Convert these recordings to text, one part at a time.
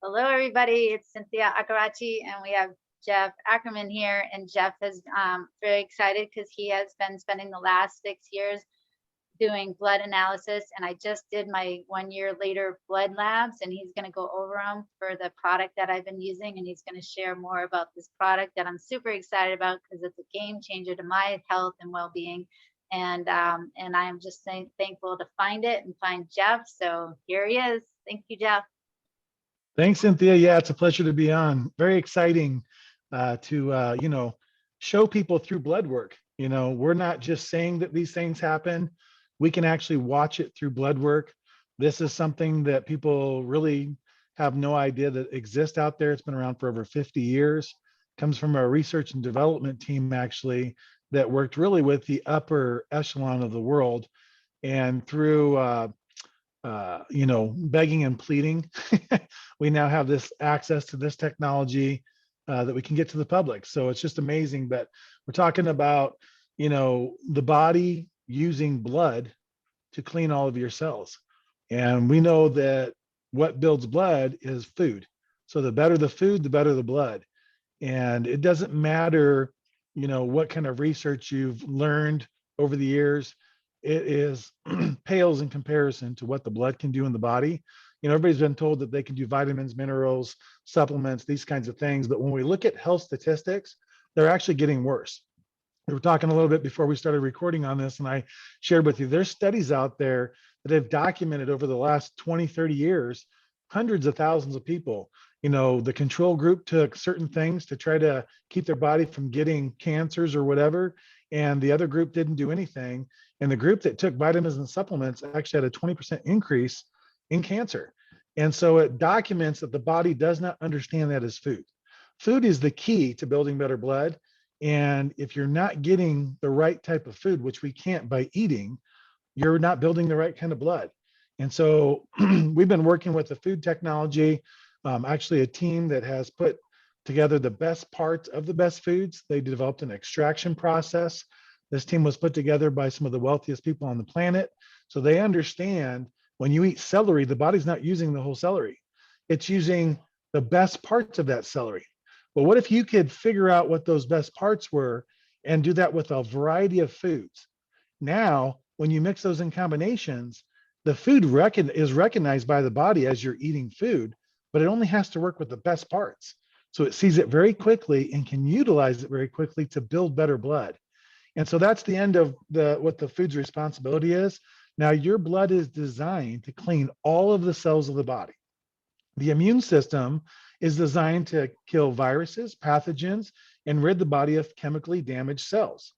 Hello, everybody. It's Cynthia Acaraci, and we have Jeff Ackerman here. And Jeff is very excited because he has been spending the last 6 years doing blood analysis. And I just did my 1 year later blood labs, and he's going to go over them for the product that I've been using. And he's going to share more about this product that I'm super excited about because it's a game changer to my health and well-being. And I am just thankful to find it and find Jeff. So here he is. Thank you, Jeff. Thanks, Cynthia. Yeah, it's a pleasure to be on. Very exciting to show people through blood work. We're not just saying that these things happen. We can actually watch it through blood work. This is something that people really have no idea that exists out there. It's been around for over 50 years. Comes from a research and development team, actually, that worked really with the upper echelon of the world. And through begging and pleading, we now have this access to this technology that we can get to the public. So it's just amazing. But we're talking about, the body using blood to clean all of your cells. And we know that what builds blood is food. So the better the food, the better the blood. And it doesn't matter, what kind of research you've learned over the years. It is pales in comparison to what the blood can do in the body. Everybody's been told that they can do vitamins, minerals, supplements, these kinds of things. But when we look at health statistics, they're actually getting worse. We were talking a little bit before we started recording on this, and I shared with you, there's studies out there that have documented over the last 20, 30 years, hundreds of thousands of people. The control group took certain things to try to keep their body from getting cancers or whatever, and the other group didn't do anything. And the group that took vitamins and supplements actually had a 20% increase in cancer. And so it documents that the body does not understand that as food. Food is the key to building better blood. And if you're not getting the right type of food, which we can't by eating, you're not building the right kind of blood. And so we've been working with the food technology, actually a team that has put together the best parts of the best foods. They developed an extraction process. This team was put together by some of the wealthiest people on the planet. So they understand when you eat celery, the body's not using the whole celery. It's using the best parts of that celery. But what if you could figure out what those best parts were and do that with a variety of foods? Now, when you mix those in combinations, the food is recognized by the body as you're eating food, but it only has to work with the best parts. So it sees it very quickly and can utilize it very quickly to build better blood. And so that's the end of what the food's responsibility is. Now, your blood is designed to clean all of the cells of the body. The immune system is designed to kill viruses, pathogens, and rid the body of chemically damaged cells.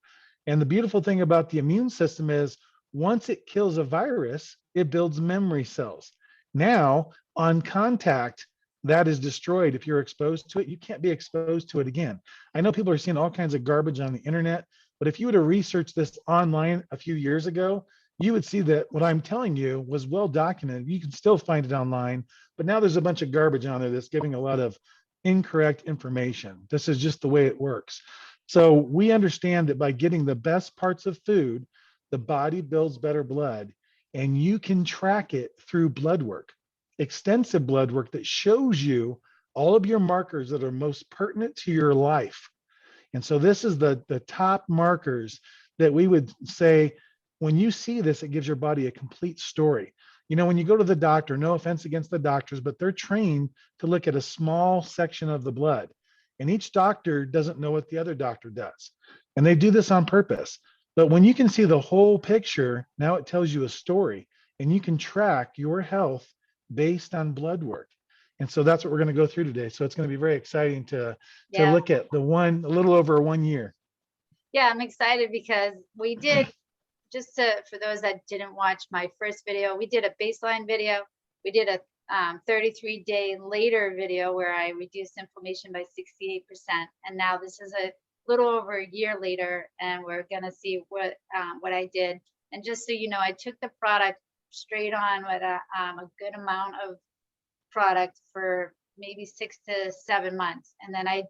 And the beautiful thing about the immune system is once it kills a virus, it builds memory cells. Now, on contact, that is destroyed. If you're exposed to it, you can't be exposed to it again. I know people are seeing all kinds of garbage on the internet, but if you were to research this online a few years ago, you would see that what I'm telling you was well documented. You can still find it online, but now there's a bunch of garbage on there that's giving a lot of incorrect information. This is just the way it works. So we understand that by getting the best parts of food, the body builds better blood, and you can track it through blood work, extensive blood work that shows you all of your markers that are most pertinent to your life. And so this is the top markers that we would say, when you see this, it gives your body a complete story. When you go to the doctor, no offense against the doctors, but they're trained to look at a small section of the blood. And each doctor doesn't know what the other doctor does. And they do this on purpose. But when you can see the whole picture, now it tells you a story, and you can track your health based on blood work. And so that's what we're going to go through today. So it's going to be very exciting to look at a little over 1 year. Yeah, I'm excited because we did, for those that didn't watch my first video, we did a baseline video. We did a 33-day later video where I reduced inflammation by 68%. And now this is a little over a year later, and we're going to see what I did. And just so you know, I took the product straight on with a good amount of product for maybe 6 to 7 months. And then I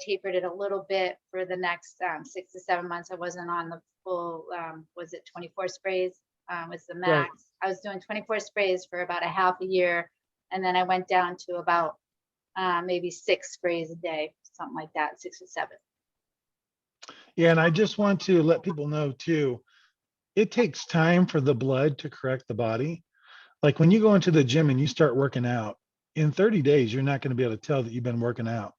tapered it a little bit for the next 6 to 7 months. I wasn't on the full, was it 24 sprays was the max. Right. I was doing 24 sprays for about a half a year And then I went down to about maybe 6 sprays a day, something like that, 6 or 7. Yeah, and I just want to let people know too, it takes time for the blood to correct the body. Like when you go into the gym and you start working out, in 30 days, you're not going to be able to tell that you've been working out.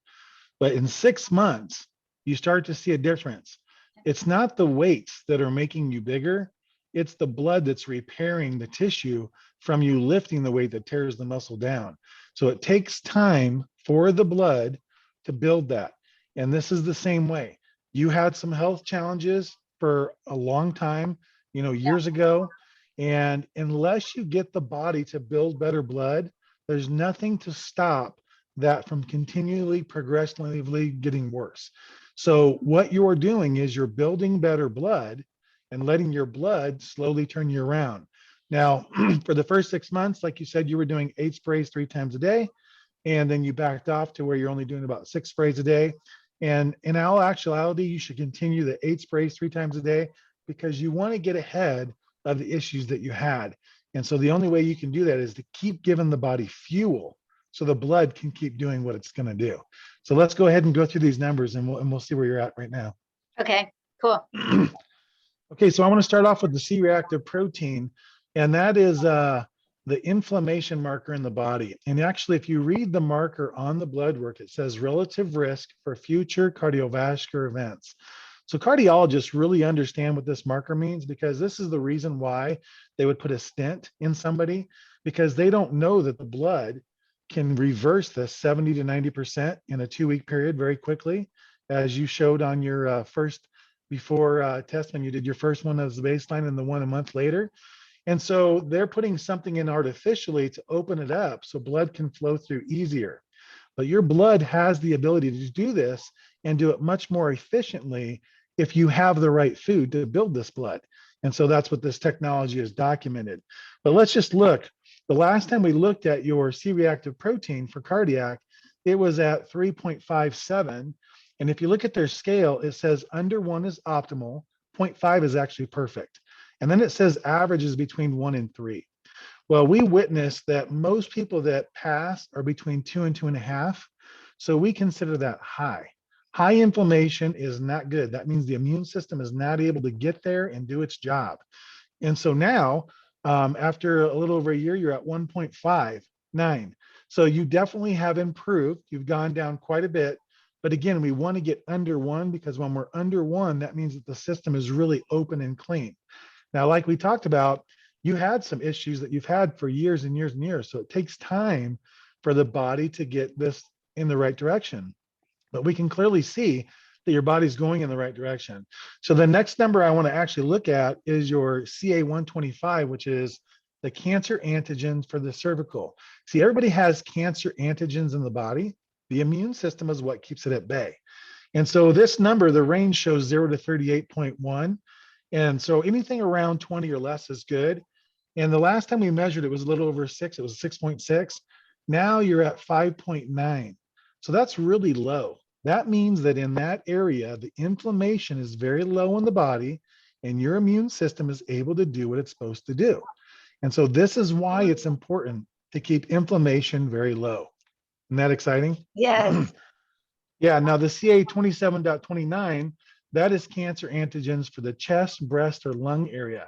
But in 6 months, you start to see a difference. It's not the weights that are making you bigger, it's the blood that's repairing the tissue from you lifting the weight that tears the muscle down. So it takes time for the blood to build that. And this is the same way. You had some health challenges for a long time, Yeah. years ago. And unless you get the body to build better blood, there's nothing to stop that from continually progressively getting worse. So what you're doing is you're building better blood and letting your blood slowly turn you around. Now, for the first 6 months, like you said, you were doing 8 sprays 3 times a day, and then you backed off to where you're only doing about 6 sprays a day. And in all actuality, you should continue the 8 sprays 3 times a day because you want to get ahead of the issues that you had. And so the only way you can do that is to keep giving the body fuel so the blood can keep doing what it's going to do. So let's go ahead and go through these numbers and we'll see where you're at right now. Okay, cool. Okay, so I want to start off with the C-reactive protein, and that is the inflammation marker in the body. And actually, if you read the marker on the blood work, it says relative risk for future cardiovascular events. So cardiologists really understand what this marker means because this is the reason why they would put a stent in somebody, because they don't know that the blood can reverse this 70 to 90% in a 2-week period very quickly, as you showed on your first before test when you did your first one as the baseline and the one a month later. And so they're putting something in artificially to open it up so blood can flow through easier. But your blood has the ability to do this and do it much more efficiently if you have the right food to build this blood. And so that's what this technology is documented. But let's just look. The last time we looked at your C-reactive protein for cardiac, it was at 3.57. And if you look at their scale, it says under 1 is optimal, 0.5 is actually perfect. And then it says average is between 1 and 3. Well, we witnessed that most people that pass are between 2 and 2.5. So we consider that high. High inflammation is not good. That means the immune system is not able to get there and do its job. And so now, after a little over a year, you're at 1.59. So you definitely have improved. You've gone down quite a bit. But again, we want to get under 1 because when we're under 1, that means that the system is really open and clean. Now, like we talked about, you had some issues that you've had for years and years and years. So it takes time for the body to get this in the right direction. But we can clearly see that your body's going in the right direction. So the next number I want to actually look at is your CA125, which is the cancer antigens for the cervical. See, everybody has cancer antigens in the body. The immune system is what keeps it at bay. And so this number, the range shows 0 to 38.1. And so anything around 20 or less is good. And the last time we measured, it was a little over 6. It was 6.6. Now you're at 5.9. So that's really low. That means that in that area, the inflammation is very low in the body and your immune system is able to do what it's supposed to do. And so this is why it's important to keep inflammation very low. Isn't that exciting? Yes. Yeah, now the CA27.29, that is cancer antigens for the chest, breast, or lung area.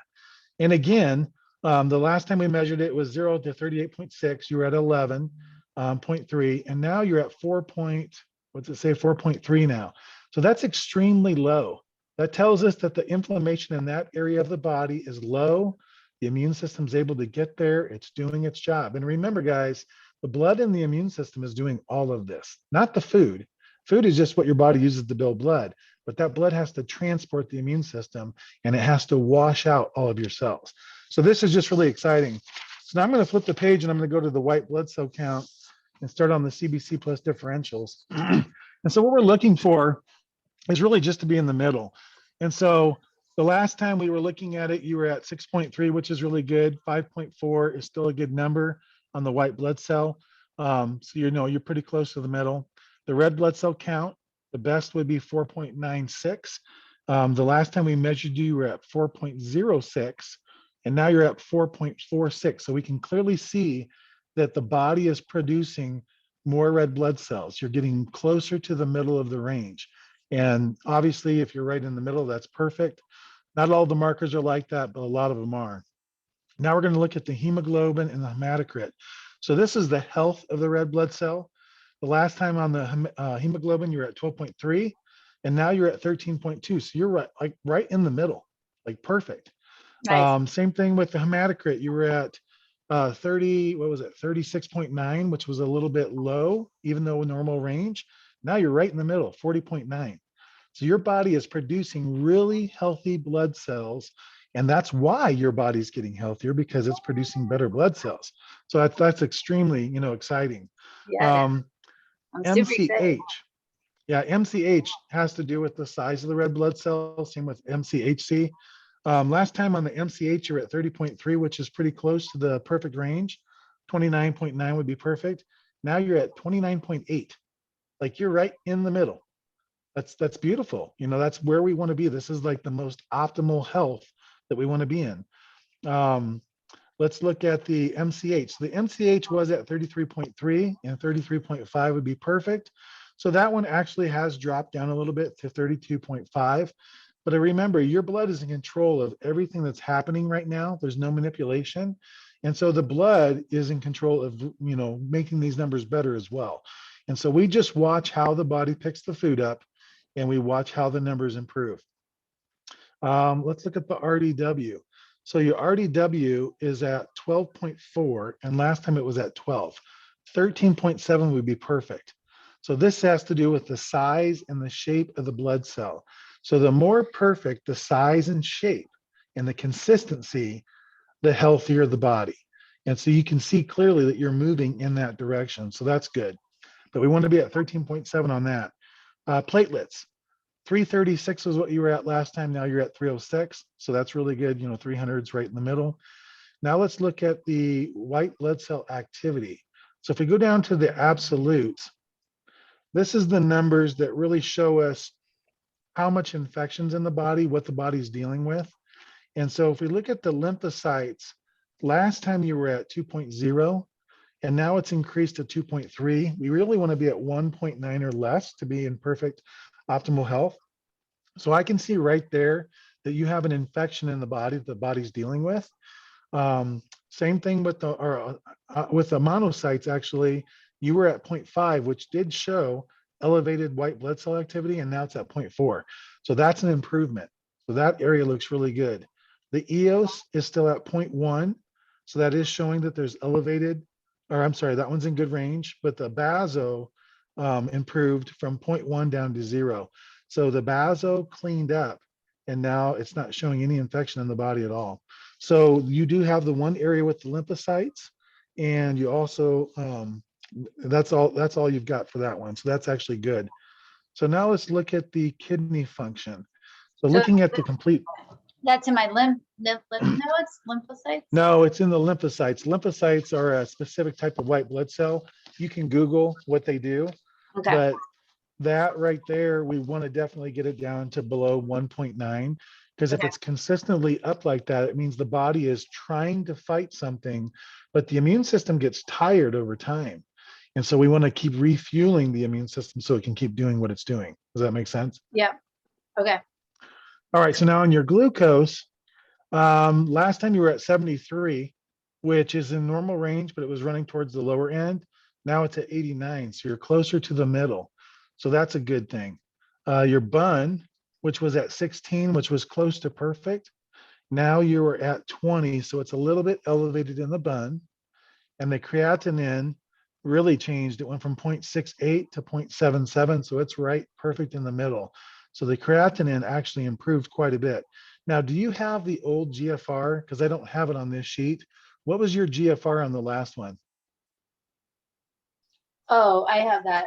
And again, the last time we measured it was 0 to 38.6. You were at 11.3, and now you're at 4.3 now. So that's extremely low. That tells us that the inflammation in that area of the body is low. The immune system's able to get there. It's doing its job. And remember, guys, the blood in the immune system is doing all of this, not the food. Food is just what your body uses to build blood, but that blood has to transport the immune system and it has to wash out all of your cells. So this is just really exciting. So now I'm going to flip the page and I'm going to go to the white blood cell count and start on the CBC plus differentials. And so what we're looking for is really just to be in the middle. And so the last time we were looking at it, you were at 6.3, which is really good. 5.4 is still a good number on the white blood cell. So you're pretty close to the middle. The red blood cell count, the best would be 4.96. The last time we measured you were at 4.06, and now you're at 4.46. So we can clearly see that the body is producing more red blood cells. You're getting closer to the middle of the range. And obviously, if you're right in the middle, that's perfect. Not all the markers are like that, but a lot of them are. Now we're going to look at the hemoglobin and the hematocrit. So this is the health of the red blood cell. The last time on the hemoglobin, you're at 12.3, and now you're at 13.2. So you're right in the middle, like perfect. Nice. Same thing with the hematocrit. You were at 30, what was it, 36.9, which was a little bit low, even though normal range. Now you're right in the middle, 40.9. So your body is producing really healthy blood cells. And that's why your body's getting healthier, because it's producing better blood cells. So that's extremely, exciting. Yeah, Um, I'm super excited. MCH. Yeah, MCH has to do with the size of the red blood cells. Same with MCHC. Last time on the MCH, you're at 30.3, which is pretty close to the perfect range. 29.9 would be perfect. Now you're at 29.8. Like you're right in the middle. That's beautiful. That's where we want to be. This is like the most optimal health that we want to be in. Let's look at the MCH. The MCH was at 33.3, and 33.5 would be perfect. So that one actually has dropped down a little bit to 32.5. But remember, your blood is in control of everything that's happening right now. There's no manipulation. And so the blood is in control of, making these numbers better as well. And so we just watch how the body picks the food up, and we watch how the numbers improve. Let's look at the RDW. So your RDW is at 12.4, and last time it was at 12. 13.7 would be perfect. So this has to do with the size and the shape of the blood cell. So the more perfect the size and shape and the consistency, the healthier the body. And so you can see clearly that you're moving in that direction. So that's good. But we want to be at 13.7 on that. Platelets. 336 was what you were at last time. Now you're at 306. So that's really good. 300's right in the middle. Now let's look at the white blood cell activity. So if we go down to the absolutes, this is the numbers that really show us how much infection's in the body, what the body's dealing with. And so if we look at the lymphocytes, last time you were at 2.0, and now it's increased to 2.3. We really want to be at 1.9 or less to be in perfect optimal health. So I can see right there that you have an infection in the body that the body's dealing with. Same thing with the monocytes. Actually, you were at 0.5, which did show elevated white blood cell activity, and now it's at 0.4. So that's an improvement. So that area looks really good. The EOS is still at 0.1. So that is showing that there's elevated, or I'm sorry, that one's in good range, but the baso improved from 0.1 down to 0. So the baso cleaned up, and now it's not showing any infection in the body at all. So you do have the one area with the lymphocytes, and you also, that's all you've got for that one. So that's actually good. So now let's look at the kidney function. So So looking at the complete. that's in my lymph nodes, lymphocytes. No, it's in the lymphocytes. Lymphocytes are a specific type of white blood cell. You can Google what they do, Okay. but that right there, we want to definitely get it down to below 1.9, because if Okay. it's consistently up like that, it means the body is trying to fight something, but the immune system gets tired over time. And so we want to keep refueling the immune system so it can keep doing what it's doing. Does that make sense? Yeah. Okay. All right, so now on your glucose, last time you were at 73, which is in normal range, but it was running towards the lower end. Now it's at 89, so you're closer to the middle. So that's a good thing. Your bun, which was at 16, which was close to perfect. Now you are at 20, so it's a little bit elevated in the bun. And the creatinine really changed. It went from 0.68 to 0.77, so it's right perfect in the middle. So the creatinine actually improved quite a bit. Now, do you have the old GFR? Because I don't have it on this sheet. What was your GFR on the last one? Oh, I have that.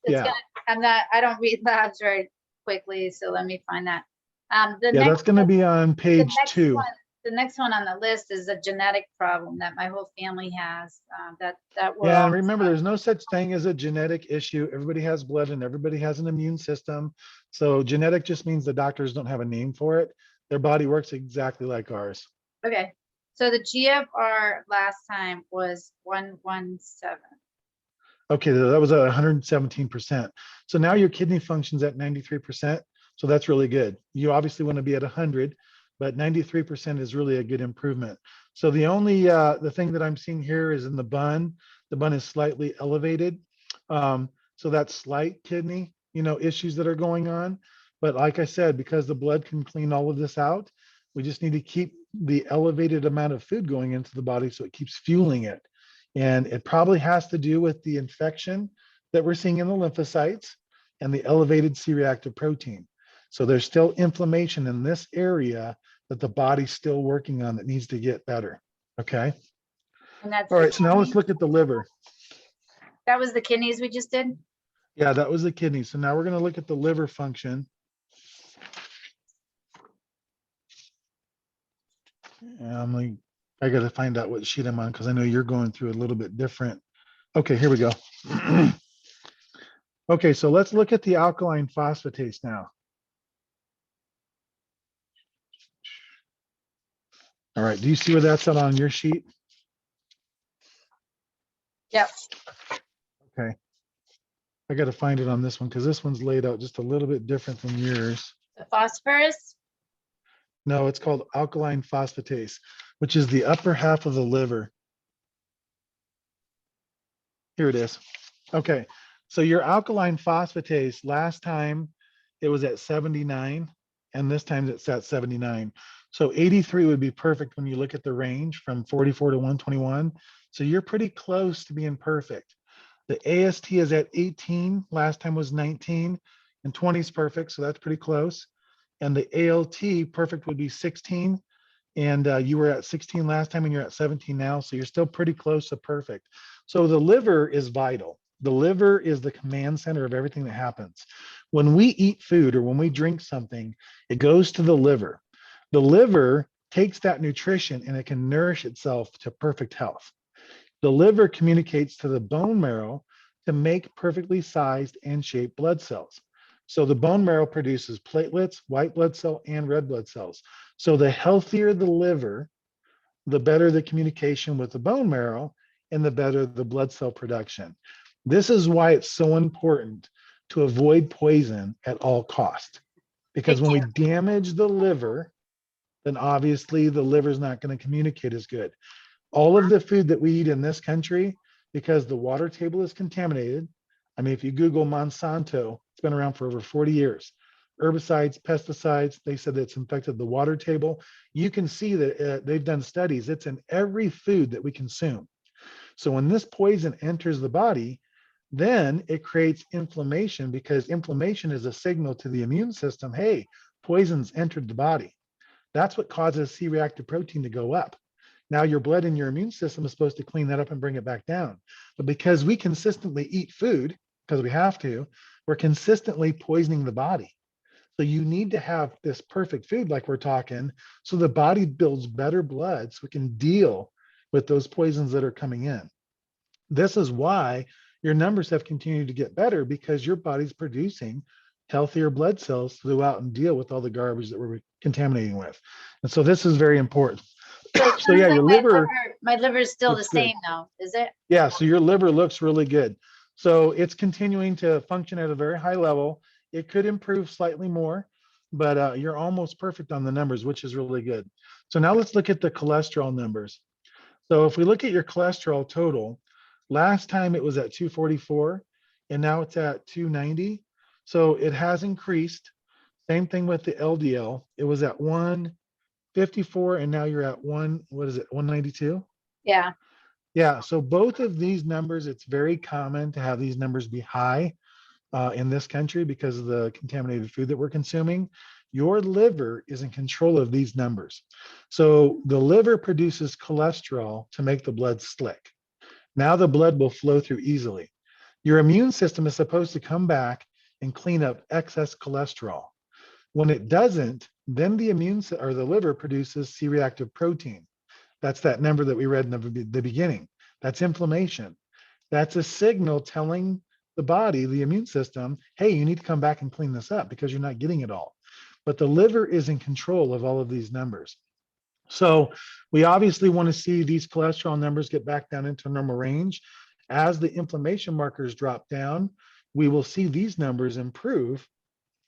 It's Yeah. gonna, I don't read labs very quickly, so let me find that. Yeah, that's going to be on page 2. The next one on the list is a genetic problem that my whole family has. That we're Yeah, all. and remember, there's no such thing as a genetic issue. Everybody has blood and everybody has an immune system. So genetic just means the doctors don't have a name for it. Their body works exactly like ours. Okay. So the GFR last time was 117. Okay, that was 117%. So now your kidney functions at 93%. So that's really good. You obviously want to be at 100, but 93% is really a good improvement. So the only the thing that I'm seeing here is in the bun. The bun is slightly elevated. So that's slight kidney, issues that are going on. But like I said, because the blood can clean all of this out, we just need to keep the elevated amount of food going into the body so it keeps fueling it. And it probably has to do with the infection that we're seeing in the lymphocytes and the elevated C-reactive protein. So there's still inflammation in this area that the body's still working on that needs to get better. Okay. And that's All the right. So now let's kidney. look at the liver. That was the kidneys we just did. Yeah, that was the kidney. So now we're going to look at the liver function. And I got to find out what sheet I'm on because I know you're going through a little bit different. Okay, here we go. Okay, so let's look at the alkaline phosphatase now. All right, do you see where that's at on your sheet? Yep. Okay. I got to find it on this one because this one's laid out just a little bit different than yours. The phosphorus. No, it's called alkaline phosphatase, which is the upper half of the liver. Here it is. Okay, so your alkaline phosphatase, last time it was at 79, and this time it's at 79. So 83 would be perfect when you look at the range from 44 to 121. So you're pretty close to being perfect. The AST is at 18, last time was 19, and 20 is perfect, so that's pretty close. And the ALT perfect would be 16, and you were at 16 last time and you're at 17 now, so you're still pretty close to perfect. So the liver is vital. The liver is the command center of everything that happens. When we eat food or when we drink something, it goes to the liver. The liver takes that nutrition and it can nourish itself to perfect health. The liver communicates to the bone marrow to make perfectly sized and shaped blood cells. So the bone marrow produces platelets, white blood cell, and red blood cells. So the healthier the liver, the better the communication with the bone marrow and the better the blood cell production. This is why it's so important to avoid poison at all costs. Because when we damage the liver, then obviously the liver is not going to communicate as good. All of the food that we eat in this country, because the water table is contaminated. I mean, if you Google Monsanto, it's been around for over 40 years. Herbicides, pesticides, they said that it's infected the water table. You can see that they've done studies. It's in every food that we consume. So when this poison enters the body, then it creates inflammation because inflammation is a signal to the immune system, hey, poison's entered the body. That's what causes C-reactive protein to go up. Now your blood and your immune system is supposed to clean that up and bring it back down. But because we consistently eat food, because we have to, we're consistently poisoning the body. So you need to have this perfect food like we're talking, so the body builds better blood so we can deal with those poisons that are coming in. This is why your numbers have continued to get better because your body's producing healthier blood cells to go out and deal with all the garbage that we're contaminating with. And so this is very important. So yeah, your liver, my liver is still the looks good. same though, is it? Yeah, so your liver looks really good. So it's continuing to function at a very high level. It could improve slightly more, but you're almost perfect on the numbers, which is really good. So now let's look at the cholesterol numbers. So if we look at your cholesterol total, last time it was at 244 and now it's at 290. So it has increased. Same thing with the LDL. It was at 154 and now you're at 192? Yeah. Yeah, so both of these numbers, it's very common to have these numbers be high in this country because of the contaminated food that we're consuming. Your liver is in control of these numbers. So the liver produces cholesterol to make the blood slick. Now the blood will flow through easily. Your immune system is supposed to come back and clean up excess cholesterol. When it doesn't, then the liver produces C-reactive protein. That's that number that we read in the beginning. That's inflammation. That's a signal telling the body, the immune system, hey, you need to come back and clean this up because you're not getting it all. But the liver is in control of all of these numbers. So we obviously want to see these cholesterol numbers get back down into a normal range. As the inflammation markers drop down, we will see these numbers improve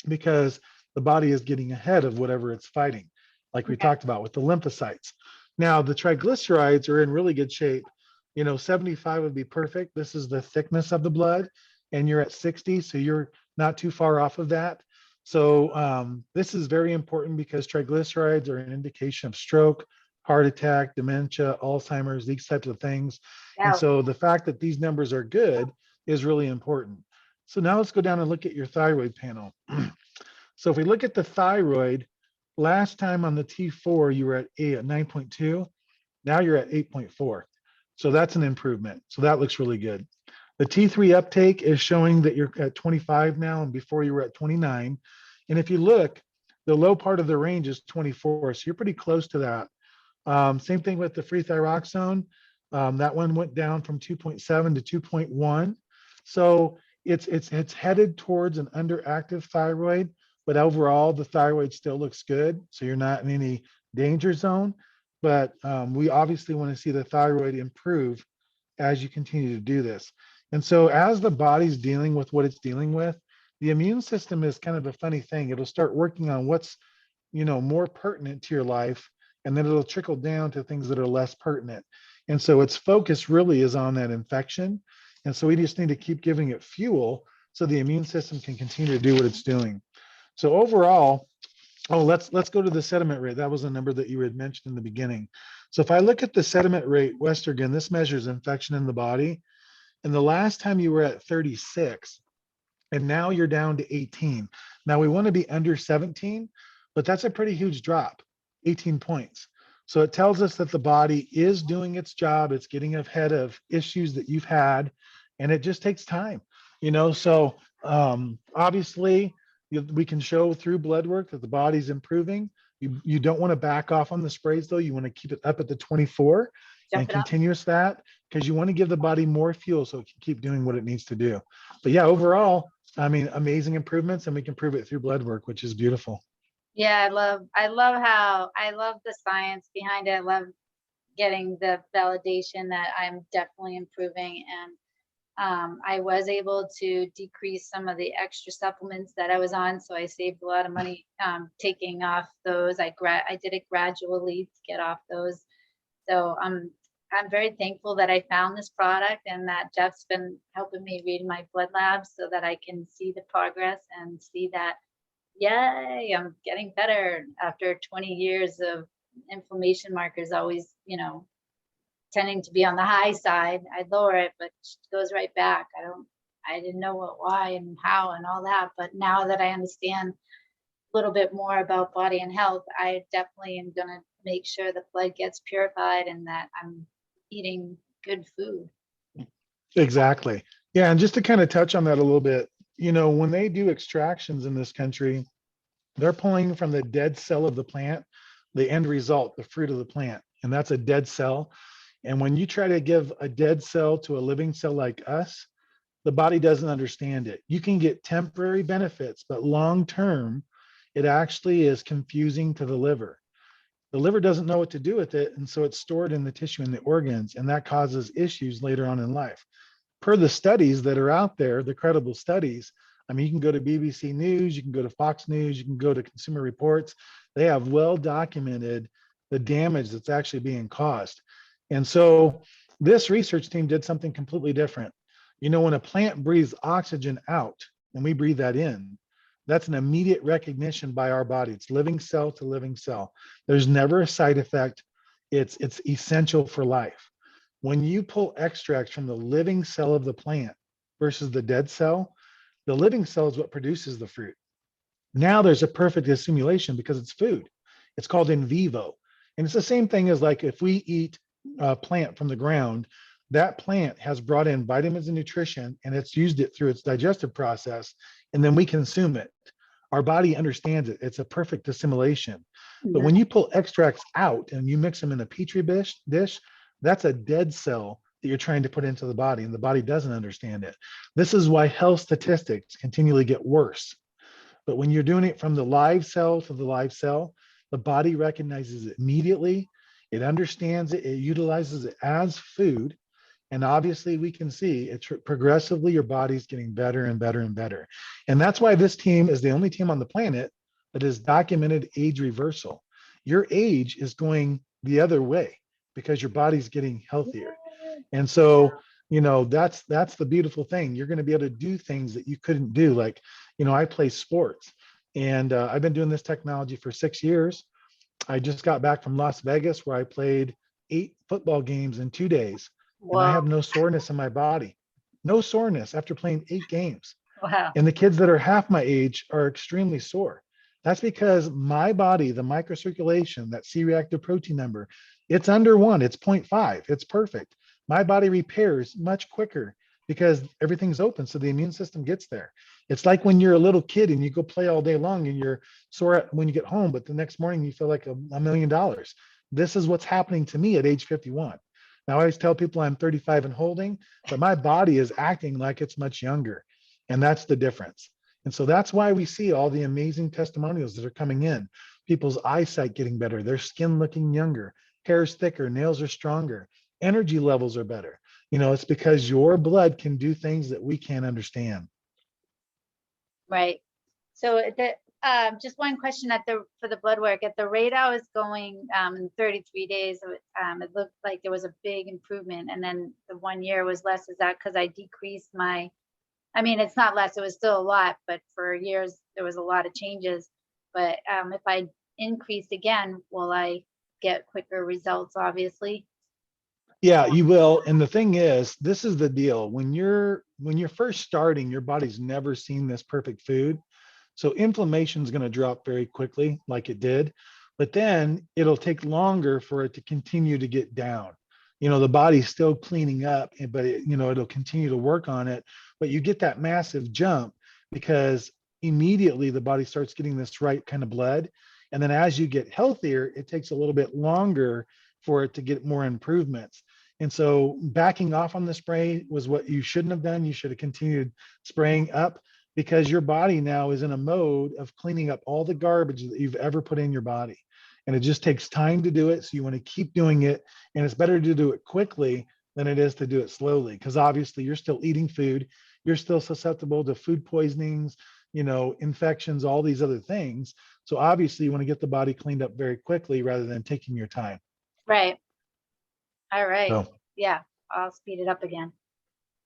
because the body is getting ahead of whatever it's fighting, like we Okay. talked about with the lymphocytes. Now, the triglycerides are in really good shape. 75 would be perfect. This is the thickness of the blood, and you're at 60, so you're not too far off of that. So this is very important because triglycerides are an indication of stroke, heart attack, dementia, Alzheimer's, these types of things. And Yeah. so the fact that these numbers are good is really important. So now let's go down and look at your thyroid panel. So if we look at the thyroid, last time on the T4, you were at 9.2. Now you're at 8.4. So that's an improvement. So that looks really good. The T3 uptake is showing that you're at 25 now, and before you were at 29. And if you look, the low part of the range is 24. So you're pretty close to that. Same thing with the free thyroxone. That one went down from 2.7 to 2.1. So it's headed towards an underactive thyroid, but overall the thyroid still looks good. So you're not in any danger zone. But we obviously want to see the thyroid improve as you continue to do this. And so as the body's dealing with what it's dealing with, the immune system is kind of a funny thing. It'll start working on what's more pertinent to your life, and then it'll trickle down to things that are less pertinent. And so its focus really is on that infection. And so we just need to keep giving it fuel so the immune system can continue to do what it's doing. So overall, let's go to the sediment rate. That was a number that you had mentioned in the beginning. So if I look at the sediment rate, Westergen, this measures infection in the body. And the last time you were at 36, and now you're down to 18. Now we want to be under 17, but that's a pretty huge drop, 18 points. So it tells us that the body is doing its job. It's getting ahead of issues that you've had, and it just takes time. So obviously we can show through blood work that the body's improving. You don't want to back off on the sprays though. You want to keep it up at the 24 Jump and it up. continuous that, because you want to give the body more fuel so it can keep doing what it needs to do. But yeah, overall, I mean, amazing improvements, and we can prove it through blood work, which is beautiful. Yeah, I love the science behind it. I love getting the validation that I'm definitely improving. And I was able to decrease some of the extra supplements that I was on, so I saved a lot of money taking off those. I did it gradually to get off those. So I'm very thankful that I found this product and that Jeff's been helping me read my blood labs so that I can see the progress and see that, yay, I'm getting better after 20 years of inflammation markers always, tending to be on the high side. I lower it, but it goes right back. I didn't know why and how and all that. But now that I understand a little bit more about body and health, I definitely am going to make sure the blood gets purified and that I'm eating good food. Exactly. Yeah, and just to kind of touch on that a little bit, when they do extractions in this country, they're pulling from the dead cell of the plant, the end result, the fruit of the plant, and that's a dead cell. And when you try to give a dead cell to a living cell like us, the body doesn't understand it. You can get temporary benefits, but long term, it actually is confusing to the liver. The liver doesn't know what to do with it, and so it's stored in the tissue and the organs, and that causes issues later on in life. Per the studies that are out there, the credible studies, I mean, you can go to BBC News, you can go to Fox News, you can go to Consumer Reports. They have well documented the damage that's actually being caused. And so this research team did something completely different. When a plant breathes oxygen out and we breathe that in, that's an immediate recognition by our body. It's living cell to living cell. There's never a side effect. It's essential for life. When you pull extracts from the living cell of the plant versus the dead cell, the living cell is what produces the fruit. Now there's a perfect assimilation because it's food. It's called in vivo. And it's the same thing as like if we eat a plant from the ground, that plant has brought in vitamins and nutrition and it's used it through its digestive process, and then we consume it. Our body understands it. It's a perfect assimilation. But when you pull extracts out and you mix them in a petri dish, that's a dead cell that you're trying to put into the body, and the body doesn't understand it. This is why health statistics continually get worse. But when you're doing it from the live cell to the live cell, the body recognizes it immediately. It understands it. It utilizes it as food. And obviously we can see it's progressively your body's getting better and better and better. And that's why this team is the only team on the planet that has documented age reversal. Your age is going the other way because your body's getting healthier. And so, you know, that's the beautiful thing. You're going to be able to do things that you couldn't do. Like, you know, I play sports, and I've been doing this technology for 6 years. I just got back from Las Vegas where I played 8 football games in 2 days, and I Whoa. have no soreness in my body. No soreness after playing 8 games. Wow. And the kids that are half my age are extremely sore. That's because my body, the microcirculation, that C-reactive protein number, it's under 1, it's 0.5, it's perfect. My body repairs much quicker because everything's open, so the immune system gets there. It's like when you're a little kid and you go play all day long and you're sore when you get home, but the next morning you feel like $1 million. This is what's happening to me at age 51. Now, I always tell people I'm 35 and holding, but my body is acting like it's much younger. And that's the difference. And so that's why we see all the amazing testimonials that are coming in. People's eyesight getting better, their skin looking younger, hair is thicker, nails are stronger, energy levels are better. You know, it's because your blood can do things that we can't understand. Right. So just one question for the blood work. At the rate I was going in 33 days, it looked like there was a big improvement. And then the 1 year was less. Is that because I decreased my, I mean, it's not less, it was still a lot, but for years there was a lot of changes. But if I increase again, will I get quicker results, obviously? Yeah, you will. And the thing is, this is the deal. When you're first starting, your body's never seen this perfect food. So inflammation is going to drop very quickly, like it did, but then it'll take longer for it to continue to get down. You know, the body's still cleaning up, but you know, it'll continue to work on it. But you get that massive jump because immediately the body starts getting this right kind of blood. And then as you get healthier, it takes a little bit longer for it to get more improvements. And so backing off on the spray was what you shouldn't have done. You should have continued spraying up, because your body now is in a mode of cleaning up all the garbage that you've ever put in your body. And it just takes time to do it. So you want to keep doing it. And it's better to do it quickly than it is to do it slowly, because obviously you're still eating food. You're still susceptible to food poisonings, you know, infections, all these other things. So obviously you want to get the body cleaned up very quickly rather than taking your time. Right. All right. So, Yeah, I'll speed it up again.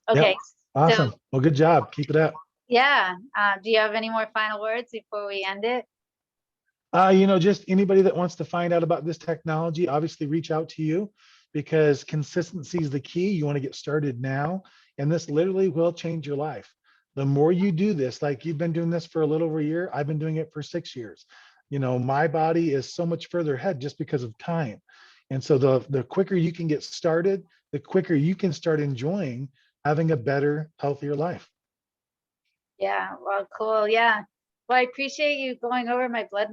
yep. Okay. Awesome. So, Well, good job. Keep it up. yeah. Do you have any more final words before we end it? You know, just anybody that wants to find out about this technology, obviously reach out to you, because consistency is the key. You want to get started now, and this literally will change your life. The more you do this, like you've been doing this for a little over a year, I've been doing it for 6 years. You know, my body is so much further ahead just because of time. And so the quicker you can get started, the quicker you can start enjoying having a better, healthier life. Yeah, well, cool. Yeah. Well, I appreciate you going over my blood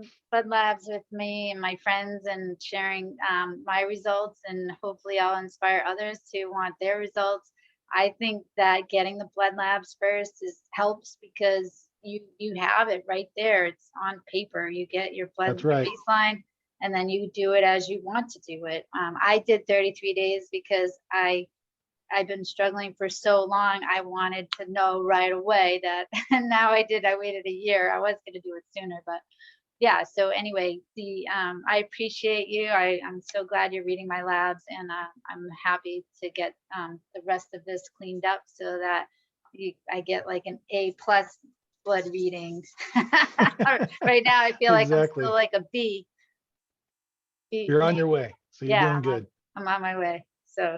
labs with me and my friends and sharing my results, and hopefully I'll inspire others to want their results. I think that getting the blood labs first helps because you have it right there. It's on paper. You get your blood That's right. baseline, and then you do it as you want to do it. I did 33 days because I've been struggling for so long. I wanted to know right away that, and now I did. I waited a year. I was going to do it sooner, but yeah. So anyway, I appreciate you. I'm so glad you're reading my labs, and I'm happy to get the rest of this cleaned up so that I get like an A+ blood readings. Right now, I feel like I'm Exactly. still like a B. You're on your way. So you're Yeah, doing good. I'm on my way. So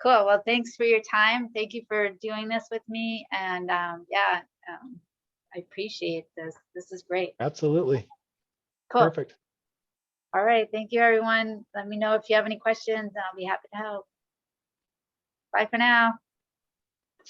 cool. Well, thanks for your time. Thank you for doing this with me. And yeah, I appreciate this. This is great. Absolutely. Cool. Perfect. All right. Thank you, everyone. Let me know if you have any questions, and I'll be happy to help. Bye for now.